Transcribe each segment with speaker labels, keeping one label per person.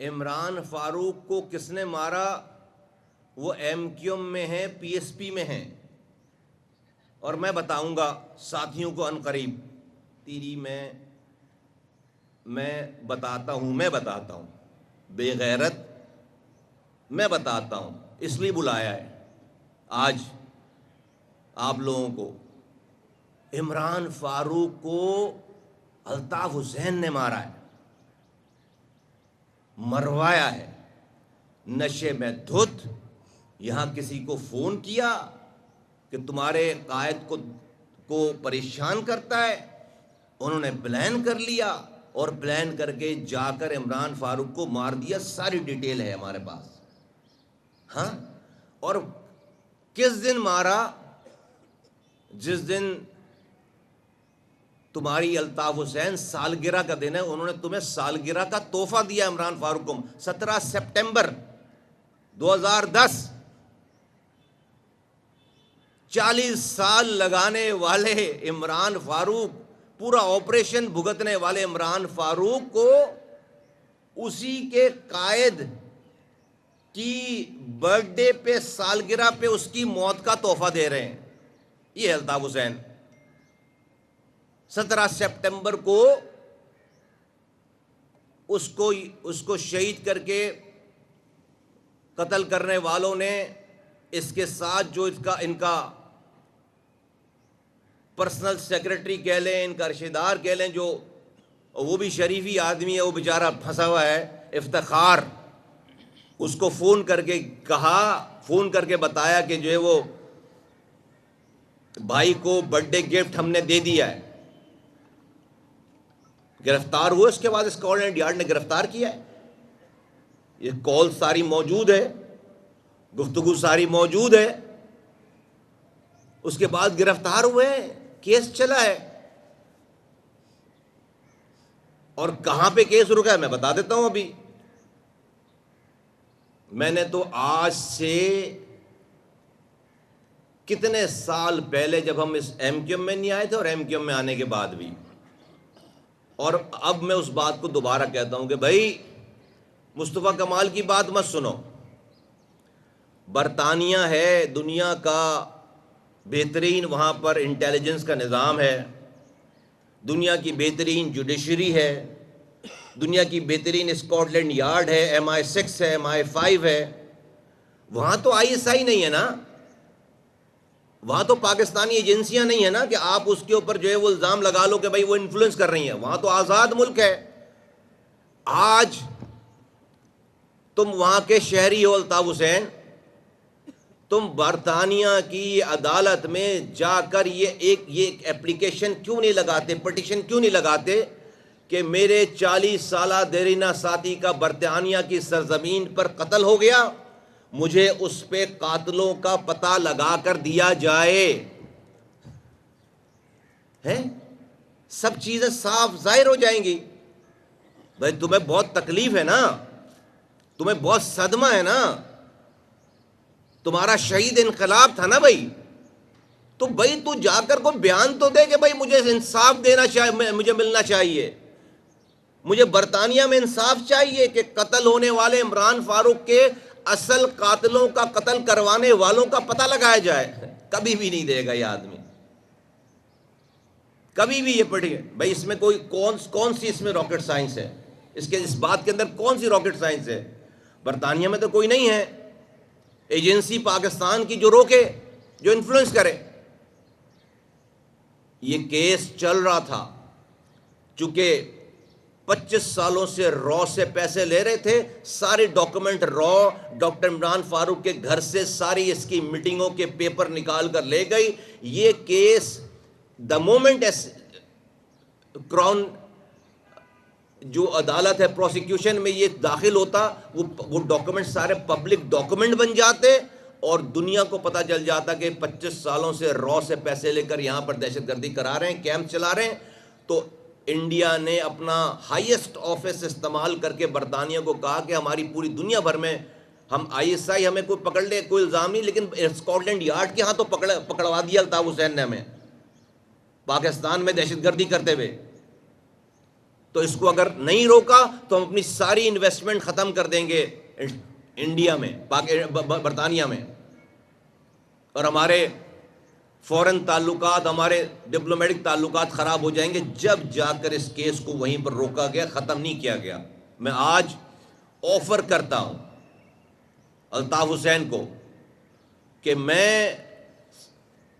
Speaker 1: عمران فاروق کو کس نے مارا؟ وہ ایم کیو ایم میں ہیں، پی ایس پی میں ہیں، اور میں بتاؤں گا ساتھیوں کو عن قریب۔ تیری میں بتاتا ہوں بے غیرت، میں بتاتا ہوں، اس لیے بلایا ہے آج آپ لوگوں کو۔ عمران فاروق کو الطاف حسین نے مارا ہے، مروایا ہے، نشے میں دھت۔ یہاں کسی کو فون کیا کہ تمہارے قائد کو پریشان کرتا ہے، انہوں نے پلان کر لیا اور پلان کر کے جا کر عمران فاروق کو مار دیا۔ ساری ڈیٹیل ہے ہمارے پاس۔ ہاں، اور کس دن مارا؟ جس دن تمہاری الطاف حسین سالگرہ کا دن ہے، انہوں نے تمہیں سالگرہ کا تحفہ دیا عمران فاروق کو۔ 17 سپٹمبر 2010، 40 سال لگانے والے عمران فاروق، پورا آپریشن بھگتنے والے عمران فاروق کو اسی کے قائد کی برتھ ڈے پہ، سالگرہ پہ اس کی موت کا تحفہ دے رہے ہیں۔ یہ الطاف حسین 17 سپٹمبر کو اس کو شہید کر کے قتل کرنے والوں نے اس کے ساتھ جو ان کا پرسنل سیکرٹری کہہ لیں، ان کا رشتہ دار کہہ لیں، جو وہ بھی شریفی آدمی ہے، وہ بیچارہ پھنسا ہوا ہے، افتخار، اس کو فون کر کے کہا، فون کر کے بتایا کہ جو ہے وہ بھائی کو برتھ ڈے گفٹ ہم نے دے دیا ہے۔ گرفتار ہوئے، اس کے بعد اسکاٹ لینڈ یارڈ نے گرفتار کیا ہے۔ یہ کال ساری موجود ہے، گفتگو ساری موجود ہے، اس کے بعد گرفتار ہوئے، کیس چلا ہے۔ اور کہاں پہ کیس رکا ہے میں بتا دیتا ہوں۔ ابھی میں نے تو آج سے کتنے سال پہلے، جب ہم اس ایم کیو ایم میں نہیں آئے تھے اور ایم کیو ایم میں آنے کے بعد بھی، اور اب میں اس بات کو دوبارہ کہتا ہوں کہ بھائی مصطفیٰ کمال کی بات مت سنو۔ برطانیہ ہے دنیا کا بہترین، وہاں پر انٹیلیجنس کا نظام ہے، دنیا کی بہترین جوڈیشری ہے، دنیا کی بہترین اسکاٹ لینڈ یارڈ ہے، MI6 ہے، MI5 ہے۔ وہاں تو ISI نہیں ہے نا، وہاں تو پاکستانی ایجنسیاں نہیں ہیں نا کہ آپ اس کے اوپر جو ہے وہ الزام لگا لو کہ بھائی وہ انفلوئنس کر رہی ہیں۔ وہاں تو آزاد ملک ہے۔ آج تم وہاں کے شہری ہو الطاف حسین، تم برطانیہ کی عدالت میں جا کر یہ ایپلیکیشن کیوں نہیں لگاتے، پٹیشن کیوں نہیں لگاتے کہ میرے 40 سالہ دیرینہ ساتھی کا برطانیہ کی سرزمین پر قتل ہو گیا، مجھے اس پہ قاتلوں کا پتہ لگا کر دیا جائے؟ سب چیزیں صاف ظاہر ہو جائیں گی۔ بھائی تمہیں بہت تکلیف ہے نا، تمہیں بہت صدمہ ہے نا، تمہارا شہید انقلاب تھا نا بھائی، تو بھائی تو جا کر کوئی بیان تو دے کہ بھائی مجھے انصاف دینا چاہیے، مجھے ملنا چاہیے، مجھے برطانیہ میں انصاف چاہیے کہ قتل ہونے والے عمران فاروق کے اصل قاتلوں کا، قتل کروانے والوں کا پتہ لگایا جائے۔ کبھی بھی نہیں دے گا یہ آدمی، کبھی بھی۔ یہ پڑھیے بھائی، اس میں کوئی کون سی اس میں راکٹ سائنس ہے؟ اس بات کے اندر کون سی راکٹ سائنس ہے؟ برطانیہ میں تو کوئی نہیں ہے ایجنسی پاکستان کی جو روکے، جو انفلوئنس کرے۔ یہ کیس چل رہا تھا، چونکہ 25 سالوں سے را سے پیسے لے رہے تھے، سارے ڈاکومنٹ را ڈاکٹر عمران فاروق کے گھر سے ساری اس کی میٹنگوں کے پیپر نکال کر لے گئی۔ یہ کیس دا مومنٹ کراؤن جو عدالت ہے پروسیکیوشن میں یہ داخل ہوتا، وہ ڈاکومنٹ سارے پبلک ڈاکومنٹ بن جاتے اور دنیا کو پتہ چل جاتا کہ 25 سالوں سے را سے پیسے لے کر یہاں پر دہشت گردی کرا رہے ہیں، کیمپ چلا رہے ہیں۔ تو انڈیا نے اپنا ہائیسٹ آفس استعمال کر کے برطانیہ کو کہا کہ ہماری پوری دنیا بھر میں ہم ISI ہمیں کوئی پکڑ لے کوئی الزام نہیں، لیکن اسکاٹ لینڈ یارڈ کے ہاں تو پکڑوا دیا الطاف حسین نے ہمیں، پاکستان میں دہشت گردی کرتے ہوئے۔ تو اس کو اگر نہیں روکا تو ہم اپنی ساری انویسٹمنٹ ختم کر دیں گے انڈیا میں، برطانیہ میں، اور ہمارے فورن تعلقات، ہمارے ڈپلومیٹک تعلقات خراب ہو جائیں گے جب جا کر اس کیس کو وہیں پر روکا گیا، ختم نہیں کیا گیا۔ میں آج آفر کرتا ہوں الطاف حسین کو کہ میں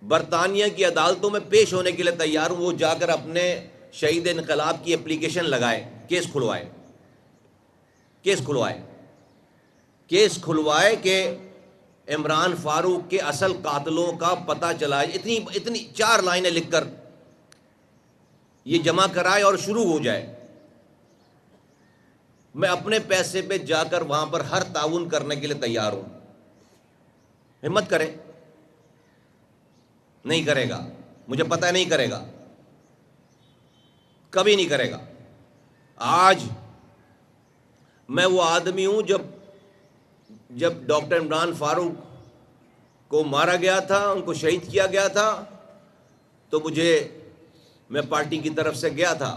Speaker 1: برطانیہ کی عدالتوں میں پیش ہونے کے لیے تیار ہوں، وہ جا کر اپنے شہید انقلاب کی اپلیکیشن لگائے، کیس کھلوائے کہ عمران فاروق کے اصل قاتلوں کا پتہ چلا، اتنی 4 لائنیں لکھ کر یہ جمع کرائے اور شروع ہو جائے۔ میں اپنے پیسے پہ جا کر وہاں پر ہر تعاون کرنے کے لیے تیار ہوں۔ ہمت کرے، نہیں کرے گا، مجھے پتہ نہیں کرے گا، کبھی نہیں کرے گا۔ آج میں وہ آدمی ہوں جب ڈاکٹر عمران فاروق کو مارا گیا تھا، ان کو شہید کیا گیا تھا، تو میں پارٹی کی طرف سے گیا تھا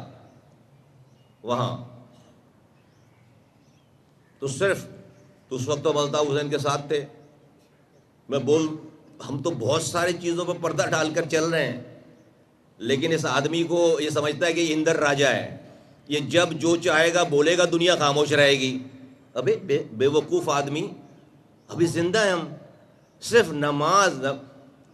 Speaker 1: وہاں، تو اس وقت تو الطاف حسین کے ساتھ تھے۔ ہم تو بہت ساری چیزوں پر پردہ ڈال کر چل رہے ہیں، لیکن اس آدمی کو یہ سمجھتا ہے کہ یہ اندر راجا ہے، یہ جب جو چاہے گا بولے گا، دنیا خاموش رہے گی۔ ابے بے وقوف آدمی، ابھی زندہ ہیں ہم۔ صرف نماز،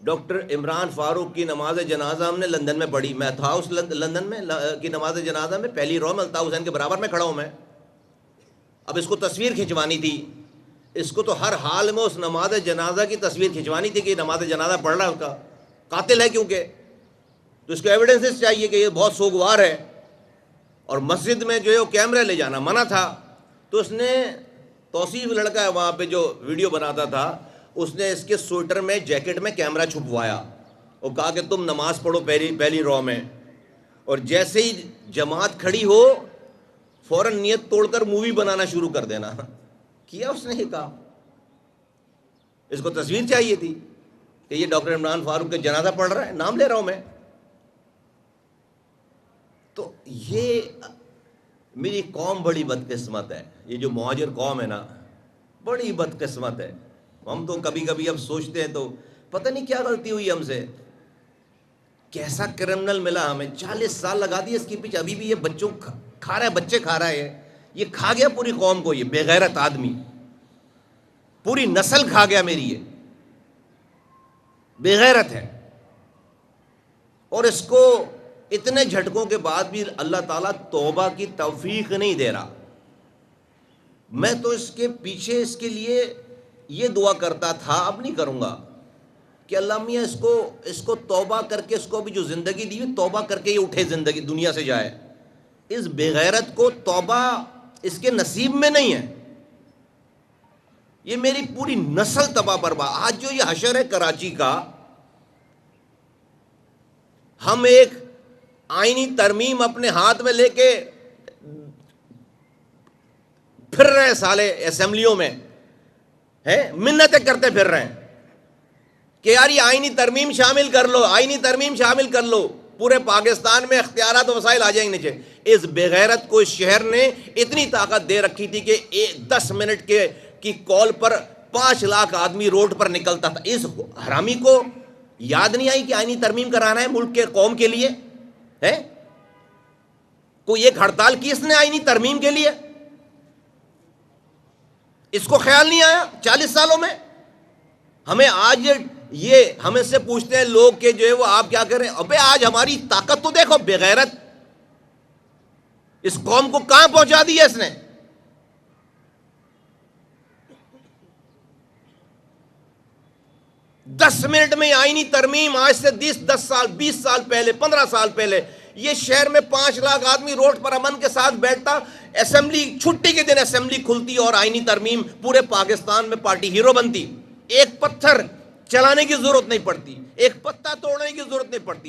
Speaker 1: ڈاکٹر عمران فاروق کی نماز جنازہ ہم نے لندن میں پڑھی، میں تھا اس لندن میں کی نماز جنازہ میں، پہلی رو میں الطاف حسین کے برابر میں کھڑا ہوں میں۔ اب اس کو تصویر کھنچوانی تھی، اس کو تو ہر حال میں اس نماز جنازہ کی تصویر کھنچوانی تھی کہ یہ نماز جنازہ پڑھ رہا ہے، اس کا قاتل ہے کیونکہ، تو اس کو ایویڈنسز چاہیے کہ یہ بہت سوگوار ہے۔ اور مسجد میں جو ہے وہ کیمرے لے جانا منع تھا، تو اس نے توصیف لڑکا ہے وہاں پہ جو ویڈیو بناتا تھا، اس نے اس کے سویٹر میں، جیکٹ میں کیمرہ چھپوایا اور کہا کہ تم نماز پڑھو پہلی رو میں، اور جیسے ہی جماعت کھڑی ہو فوراً نیت توڑ کر مووی بنانا شروع کر دینا۔ کیا اس نے یہ کہا؟ اس کو تصویر چاہیے تھی کہ یہ ڈاکٹر عمران فاروق کے جنازہ پڑھ رہا ہے، نام لے رہا ہوں میں۔ تو یہ میری قوم بڑی بدقسمت ہے، یہ جو مہاجر قوم ہے نا، بڑی بدقسمت ہے۔ ہم تو کبھی کبھی اب سوچتے ہیں تو پتہ نہیں کیا غلطی ہوئی ہم سے، کیسا کرمنل ملا ہمیں، 40 سال لگا دیے اس کے پیچھے، ابھی بھی یہ بچوں کھا رہا ہے، بچے کھا رہا ہے، یہ کھا گیا پوری قوم کو، یہ بے غیرت آدمی پوری نسل کھا گیا میری، یہ بے غیرت ہے۔ اور اس کو اتنے جھٹکوں کے بعد بھی اللہ تعالیٰ توبہ کی توفیق نہیں دے رہا۔ میں تو اس کے پیچھے اس کے لیے یہ دعا کرتا تھا، اب نہیں کروں گا، کہ اللہ میاں اس کو توبہ کر کے، اس کو بھی جو زندگی دی ہوئی توبہ کر کے یہ اٹھے، زندگی دنیا سے جائے۔ اس بے غیرت کو توبہ اس کے نصیب میں نہیں ہے، یہ میری پوری نسل تباہ برباد۔ آج جو یہ حشر ہے کراچی کا، ہم ایک آئینی ترمیم اپنے ہاتھ میں لے کے پھر رہے ہیں سالے اسمبلیوں میں، منتیں کرتے پھر رہے ہیں کہ یار یہ آئینی ترمیم شامل کر لو، آئینی ترمیم شامل کر لو، پورے پاکستان میں اختیارات و وسائل آ جائیں گے نیچے۔ اس بے غیرت کو اس شہر نے اتنی طاقت دے رکھی تھی کہ 10 منٹ کی کال پر 5 لاکھ آدمی روڈ پر نکلتا تھا۔ اس حرامی کو یاد نہیں آئی کہ آئینی ترمیم کرانا ہے ملک کے قوم کے لیے، ہے کوئی ایک ہڑتال کی اس نے آئینی ترمیم کے لیے؟ اس کو خیال نہیں آیا 40 سالوں میں؟ ہمیں آج یہ ہمیں سے پوچھتے ہیں لوگ کہ جو ہے وہ آپ کیا کریں، ابے آج ہماری طاقت تو دیکھو، بے غیرت اس قوم کو کہاں پہنچا دیا اس نے۔ دس منٹ میں آئینی ترمیم، آج سے 10 سال 20 سال پہلے 15 سال پہلے یہ شہر میں 5 لاکھ آدمی روڈ پر امن کے ساتھ بیٹھتا، اسمبلی چھٹی کے دن اسمبلی کھلتی اور آئینی ترمیم پورے پاکستان میں پارٹی ہیرو بنتی۔ ایک پتھر چلانے کی ضرورت نہیں پڑتی، ایک پتا توڑنے کی ضرورت نہیں پڑتی،